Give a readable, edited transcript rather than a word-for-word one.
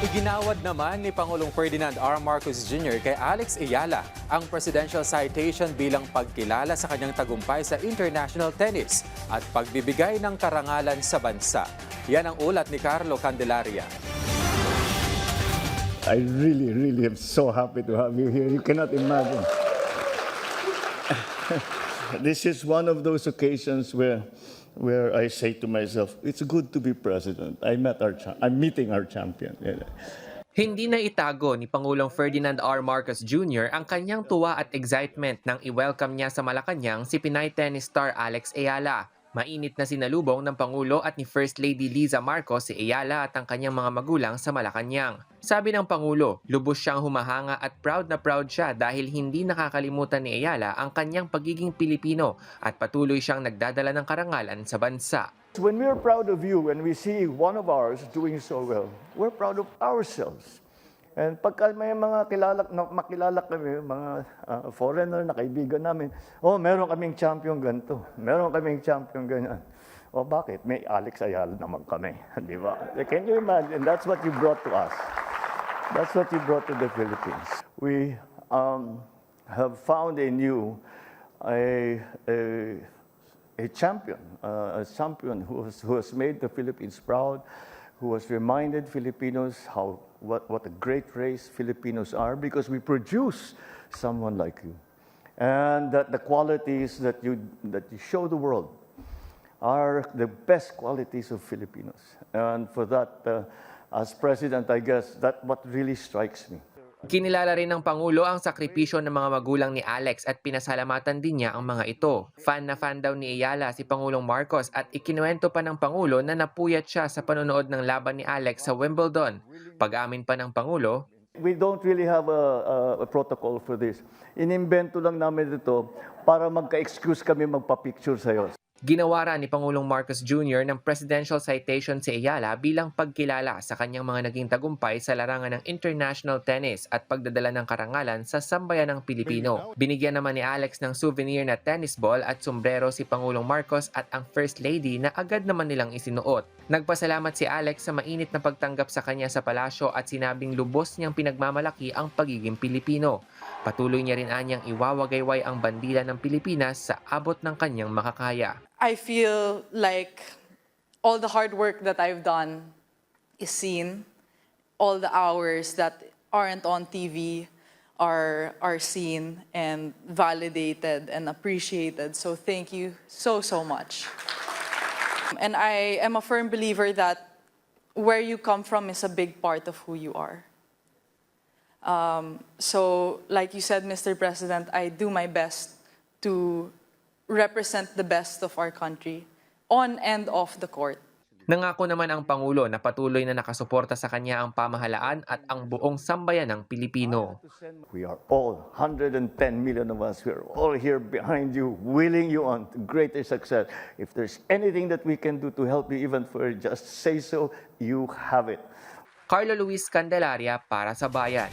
Iginawad naman ni Pangulong Ferdinand R. Marcos Jr. kay Alex Ayala ang Presidential Citation bilang pagkilala sa kanyang tagumpay sa international tennis at pagbibigay ng karangalan sa bansa. Yan ang ulat ni Carlo Candelaria. I really am so happy to have you here. You cannot imagine. This is one of those occasions where I say to myself, it's good to be president. I'm meeting our champion. Hindi na itago ni Pangulong Ferdinand R. Marcos Jr. ang kanyang tuwa at excitement nang i-welcome niya sa Malacanang si Pinay tennis star Alex Ayala. Mainit na sinalubong ng Pangulo at ni First Lady Liza Marcos si Ayala at ang kanyang mga magulang sa Malacanang. Sabi ng Pangulo, lubos siyang humahanga at proud na proud siya dahil hindi nakakalimutan ni Ayala ang kanyang pagiging Pilipino at patuloy siyang nagdadala ng karangalan sa bansa. When we're proud of you and we see one of ours doing so well, we're proud of ourselves. And pagka may mga makilala kami, mga foreigner na kaibigan namin, meron kaming champion ganito, meron kaming champion ganyan. Bakit? May Alex Ayala naman kami, di ba? Can you imagine? That's what you brought to us. That's what you brought to the Philippines. We have found in you a champion who has made the Philippines proud, who has reminded Filipinos what a great race Filipinos are because we produce someone like you. And that the qualities that you show the world are the best qualities of Filipinos. And for that, as president, I guess that what really strikes me. Kinilala rin ng Pangulo ang sakripisyo ng mga magulang ni Alex at pinasalamatan din niya ang mga ito. Fan na fan daw ni Ayala si Pangulong Marcos at ikinuwento pa ng Pangulo na napuyat siya sa panonood ng laban ni Alex sa Wimbledon. Pag-amin pa ng Pangulo, We don't really have a protocol for this. Inimbento lang namin ito para magka-excuse kami magpa-picture sa'yo. ginawa ni Pangulong Marcos Jr. ng Presidential Citation si Ayala bilang pagkilala sa kanyang mga naging tagumpay sa larangan ng international tennis at pagdadala ng karangalan sa sambayan ng Pilipino. Binigyan naman ni Alex ng souvenir na tennis ball at sombrero si Pangulong Marcos at ang First Lady na agad naman nilang isinuot. Nagpasalamat si Alex sa mainit na pagtanggap sa kanya sa palasyo at sinabing lubos niyang pinagmamalaki ang pagiging Pilipino. Patuloy niya rin anyang iwawagayway ang bandila ng Pilipinas sa abot ng kanyang makakaya. I feel like all the hard work that I've done is seen. All the hours that aren't on TV are seen and validated and appreciated. So thank you so much. And I am a firm believer that where you come from is a big part of who you are. So like you said, Mr. President, I do my best to represent the best of our country on and off the court. Nangako naman ang Pangulo na patuloy na nakasuporta sa kanya ang pamahalaan at ang buong sambayan ng Pilipino. We are all, 110 million of us, we are all here behind you, willing you on to greater success. If there's anything that we can do to help you even for just say so, you have it. Carlo Luis Candelaria para sa Bayan.